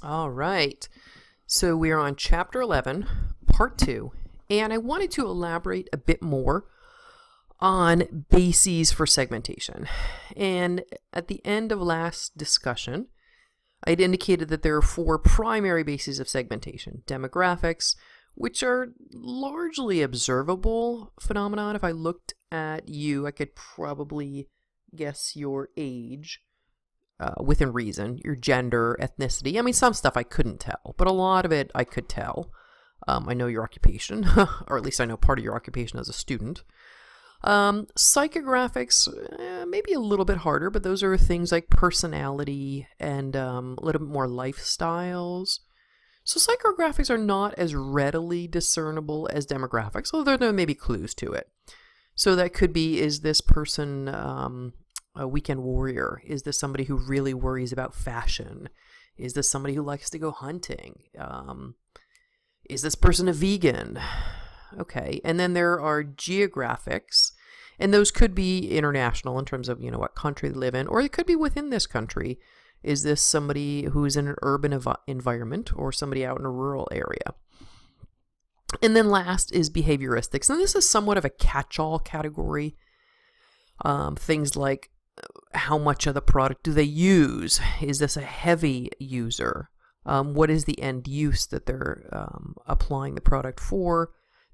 All right. So we are on Chapter 11, Part 2, and I wanted to elaborate a bit more on bases for segmentation. And at the end of last discussion, I had indicated that there are 4 primary bases of segmentation. Demographics, which are largely observable phenomenon. If I looked at you, I could probably guess your age. Within reason, your gender, ethnicity. I mean, some stuff I couldn't tell, but a lot of it I could tell. I know your occupation, or at least I know part of your occupation as a student. Psychographics, maybe a little bit harder, but those are things like personality and a little bit more lifestyles. So psychographics are not as readily discernible as demographics, although there may be clues to it. So that could be, is this person a weekend warrior? Is this somebody who really worries about fashion? Is this somebody who likes to go hunting? Is this person a vegan? Okay, and then there are geographics, and those could be international in terms of, what country they live in, or it could be within this country. Is this somebody who's in an urban environment or somebody out in a rural area? And then last is behavioristics, and this is somewhat of a catch-all category. Things like how much of the product do they use? Is this a heavy user? What is the end use that they're applying the product for?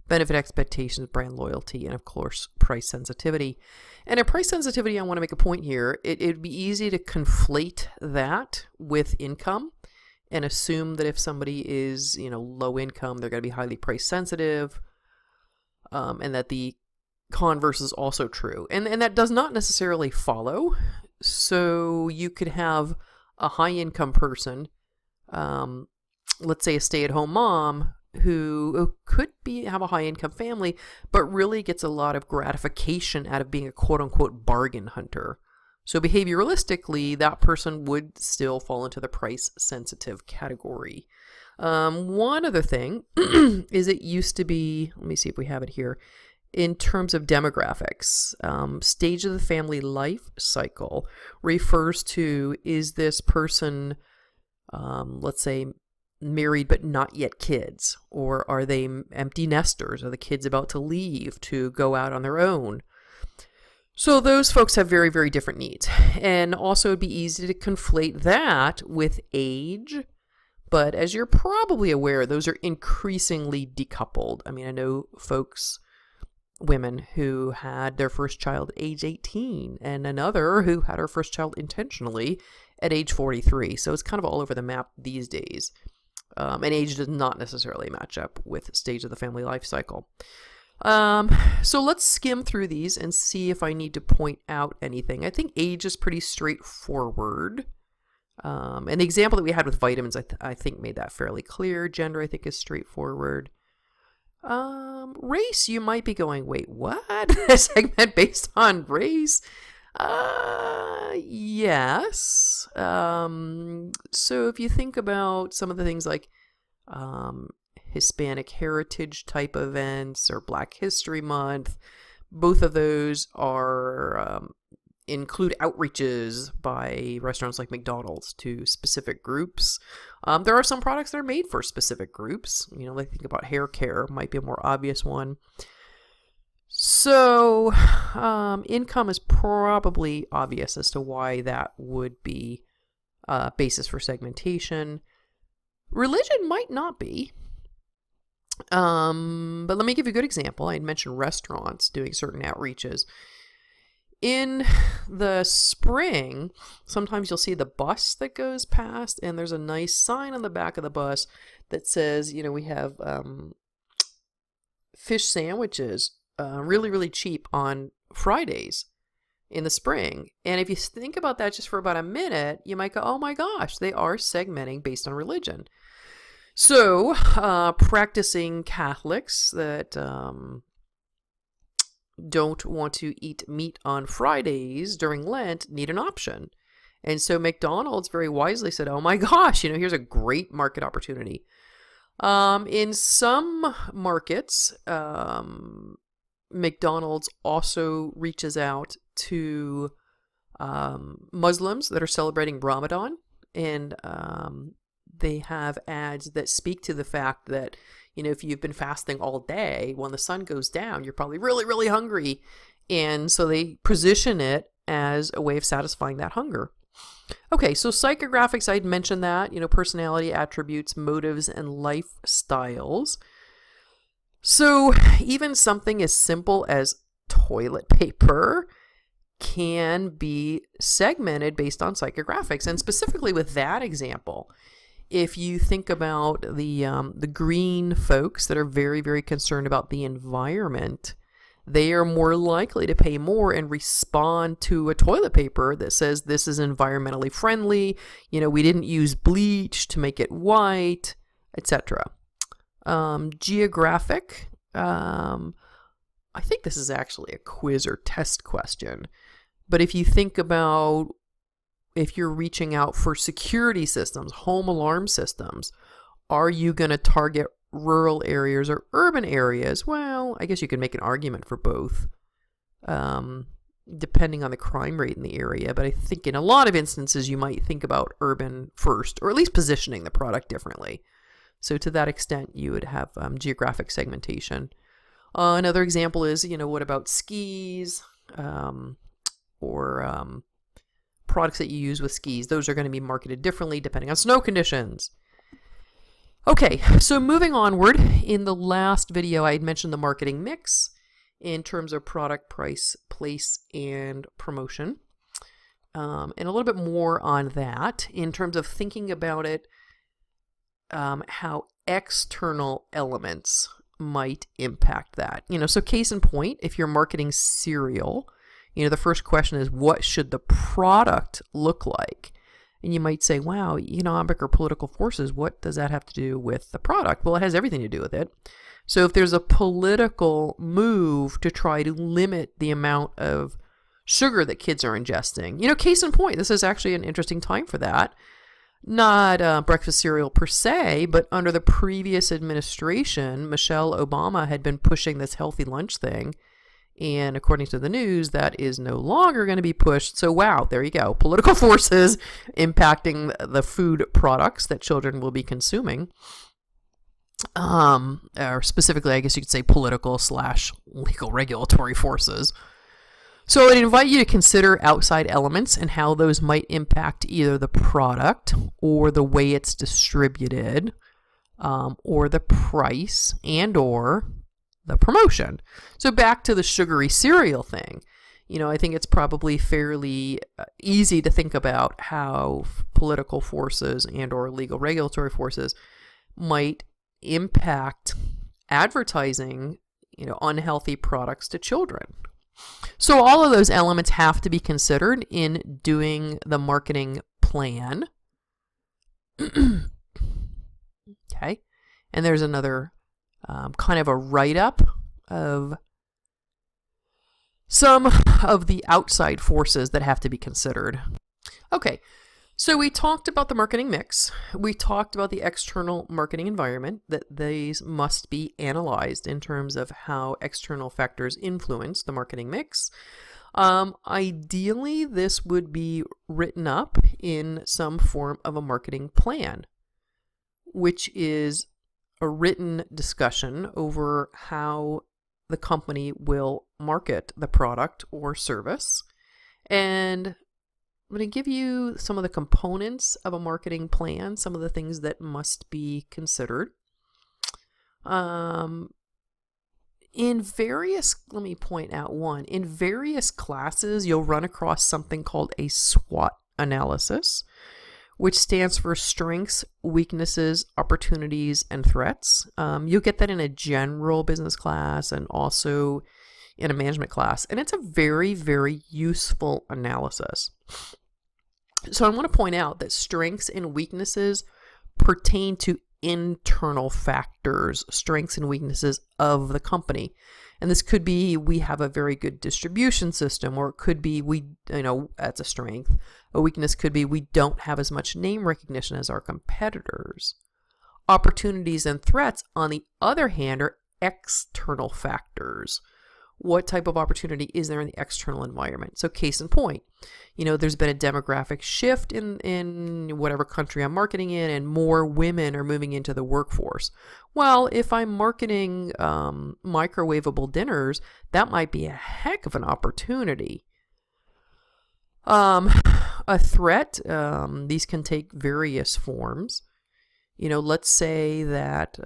Benefit expectations, brand loyalty, and of course, price sensitivity. And in price sensitivity, I want to make a point here. It'd be easy to conflate that with income and assume that if somebody is, low income, they're going to be highly price sensitive, and that the converse is also true. And that does not necessarily follow. So you could have a high income person, let's say a stay-at-home mom, who could have a high income family, but really gets a lot of gratification out of being a quote-unquote bargain hunter. So behavioralistically, that person would still fall into the price sensitive category. One other thing is it used to be, let me see if we have it here, in terms of demographics, stage of the family life cycle refers to, is this person, let's say, married but not yet kids? Or are they empty nesters? Are the kids about to leave to go out on their own? So those folks have very, very different needs. And also it'd be easy to conflate that with age. But as you're probably aware, those are increasingly decoupled. I mean, I know women who had their first child at age 18 and another who had her first child intentionally at age 43. So it's kind of all over the map these days. And age does not necessarily match up with stage of the family life cycle. So let's skim through these and see if I need to point out anything. I think age is pretty straightforward. And the example that we had with vitamins, I think made that fairly clear. Gender, I think, is straightforward. Race, you might be going, wait, what? A segment based on race? Yes. So if you think about some of the things like Hispanic heritage type events or Black History Month, both of those are include outreaches by restaurants like McDonald's to specific groups. There are some products that are made for specific groups. Like think about hair care might be a more obvious one. So income is probably obvious as to why that would be a basis for segmentation. Religion might not be. But let me give you a good example. I had mentioned restaurants doing certain outreaches. In the spring, sometimes you'll see the bus that goes past, and there's a nice sign on the back of the bus that says, we have fish sandwiches really, really cheap on Fridays in the spring. And if you think about that just for about a minute, you might go, oh my gosh, they are segmenting based on religion. So practicing Catholics that don't want to eat meat on Fridays during Lent need an option. And so McDonald's very wisely said, oh my gosh, here's a great market opportunity. In some markets, McDonald's also reaches out to Muslims that are celebrating Ramadan, and they have ads that speak to the fact that, if you've been fasting all day, when the sun goes down, you're probably really, really hungry. And so they position it as a way of satisfying that hunger. Okay, so psychographics, I'd mentioned that, personality attributes, motives, and lifestyles. So even something as simple as toilet paper can be segmented based on psychographics. And specifically with that example, if you think about the green folks that are very, very concerned about the environment, they are more likely to pay more and respond to a toilet paper that says this is environmentally friendly, we didn't use bleach to make it white, etc. Geographic, I think this is actually a quiz or test question. But if you think about if you're reaching out for security systems, home alarm systems, are you going to target rural areas or urban areas? Well, I guess you could make an argument for both, depending on the crime rate in the area. But I think in a lot of instances, you might think about urban first, or at least positioning the product differently. So to that extent, you would have geographic segmentation. Another example is, what about skis or products that you use with skis? Those are going to be marketed differently depending on snow conditions. Okay, so moving onward, in the last video, I had mentioned the marketing mix in terms of product, price, place, and promotion. And a little bit more on that in terms of thinking about it, how external elements might impact that. So case in point, if you're marketing cereal, the first question is, what should the product look like? And you might say, wow, economic or political forces, what does that have to do with the product? Well, it has everything to do with it. So if there's a political move to try to limit the amount of sugar that kids are ingesting, case in point, this is actually an interesting time for that. Not breakfast cereal per se, but under the previous administration, Michelle Obama had been pushing this healthy lunch thing. And according to the news, that is no longer going to be pushed. So wow, there you go. Political forces impacting the food products that children will be consuming. Or specifically, I guess you could say political/legal regulatory forces. So I'd invite you to consider outside elements and how those might impact either the product or the way it's distributed, or the price and or the promotion. So back to the sugary cereal thing, I think it's probably fairly easy to think about how political forces and or legal regulatory forces might impact advertising, unhealthy products to children. So all of those elements have to be considered in doing the marketing plan. Okay. And there's another kind of a write-up of some of the outside forces that have to be considered. Okay, so we talked about the marketing mix. We talked about the external marketing environment, that these must be analyzed in terms of how external factors influence the marketing mix. Ideally, this would be written up in some form of a marketing plan, which is a written discussion over how the company will market the product or service. And I'm going to give you some of the components of a marketing plan, some of the things that must be considered. Let me point out one. In various classes, you'll run across something called a SWOT analysis, which stands for strengths, weaknesses, opportunities, and threats. You'll get that in a general business class and also in a management class. And it's a very, very useful analysis. So I want to point out that strengths and weaknesses pertain to internal factors, strengths and weaknesses of the company. And this could be we have a very good distribution system, or it could be that's a strength. A weakness could be we don't have as much name recognition as our competitors. Opportunities and threats, on the other hand, are external factors. What type of opportunity is there in the external environment? So case in point, There's been a demographic shift in whatever country I'm marketing in, and more women are moving into the workforce. Well, if I'm marketing microwavable dinners, that might be a heck of an opportunity. A threat, these can take various forms. Let's say that,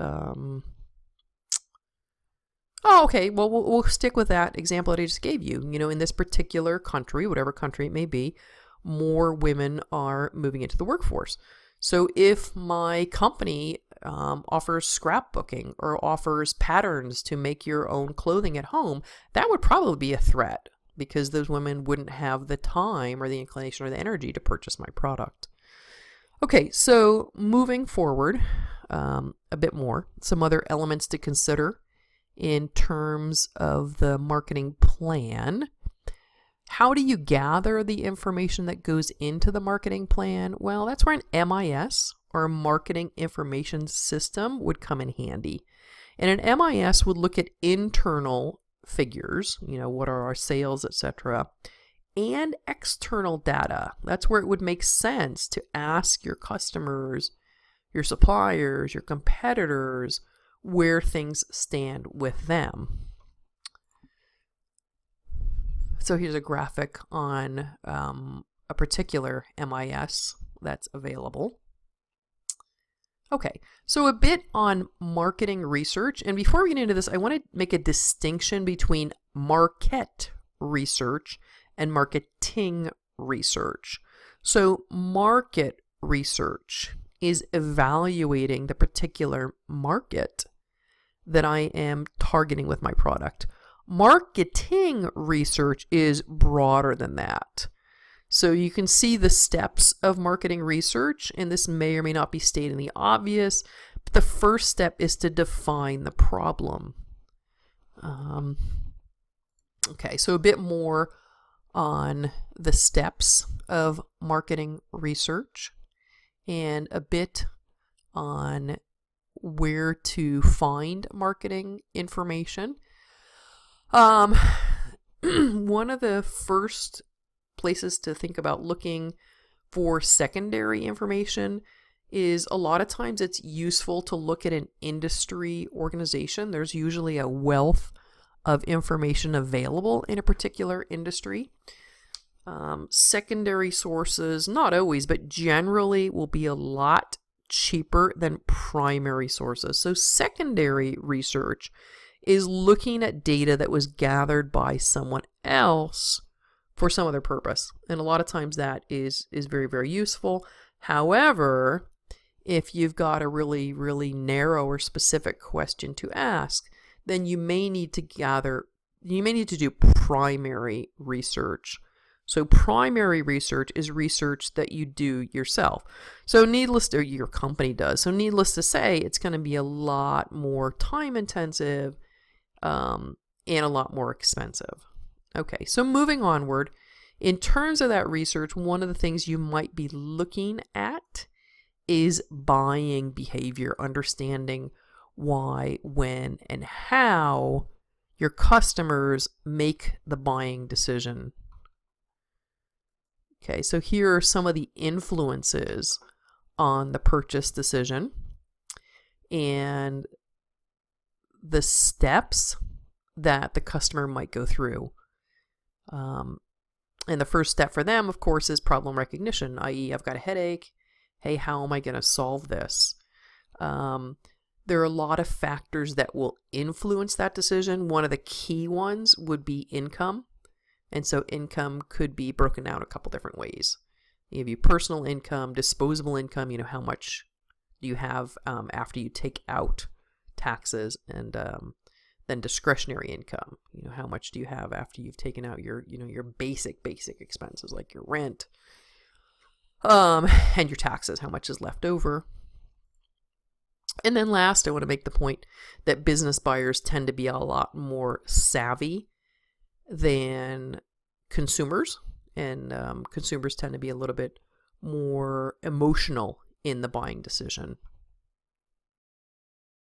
we'll stick with that example that I just gave you. In this particular country, whatever country it may be, more women are moving into the workforce. So if my company offers scrapbooking or offers patterns to make your own clothing at home, that would probably be a threat, because those women wouldn't have the time or the inclination or the energy to purchase my product. Okay, so moving forward a bit more, some other elements to consider in terms of the marketing plan. How do you gather the information that goes into the marketing plan? Well, that's where an MIS, or a marketing information system, would come in handy. And an MIS would look at internal figures, what are our sales, etc., and external data. That's where it would make sense to ask your customers, your suppliers, your competitors, where things stand with them. So here's a graphic on a particular MIS that's available. Okay, so a bit on marketing research. And before we get into this, I want to make a distinction between market research and marketing research. So market research is evaluating the particular market that I am targeting with my product. Marketing research is broader than that. So you can see the steps of marketing research, and this may or may not be stating the obvious, but the first step is to define the problem. Okay, so a bit more on the steps of marketing research, and a bit on where to find marketing information. One of the first places to think about looking for secondary information is, a lot of times it's useful to look at an industry organization. There's usually a wealth of information available in a particular industry. Secondary sources, not always, but generally will be a lot cheaper than primary sources. So secondary research is looking at data that was gathered by someone else for some other purpose. And a lot of times that is very, very useful. However, if you've got a really, really narrow or specific question to ask, then you may need to do primary research. So primary research is research that you do yourself. So your company does. So needless to say, it's going to be a lot more time intensive and a lot more expensive. Okay, so moving onward, in terms of that research, one of the things you might be looking at is buying behavior, understanding why, when, and how your customers make the buying decision. Okay, so here are some of the influences on the purchase decision and the steps that the customer might go through. And the first step for them, of course, is problem recognition, i.e. I've got a headache. Hey, how am I going to solve this? There are a lot of factors that will influence that decision. One of the key ones would be income. And so income could be broken down a couple different ways. You have personal income, disposable income, how much do you have after you take out taxes, and then discretionary income, how much do you have after you've taken out your basic expenses like your rent, and your taxes, how much is left over. And then last, I want to make the point that business buyers tend to be a lot more savvy than consumers, and consumers tend to be a little bit more emotional in the buying decision.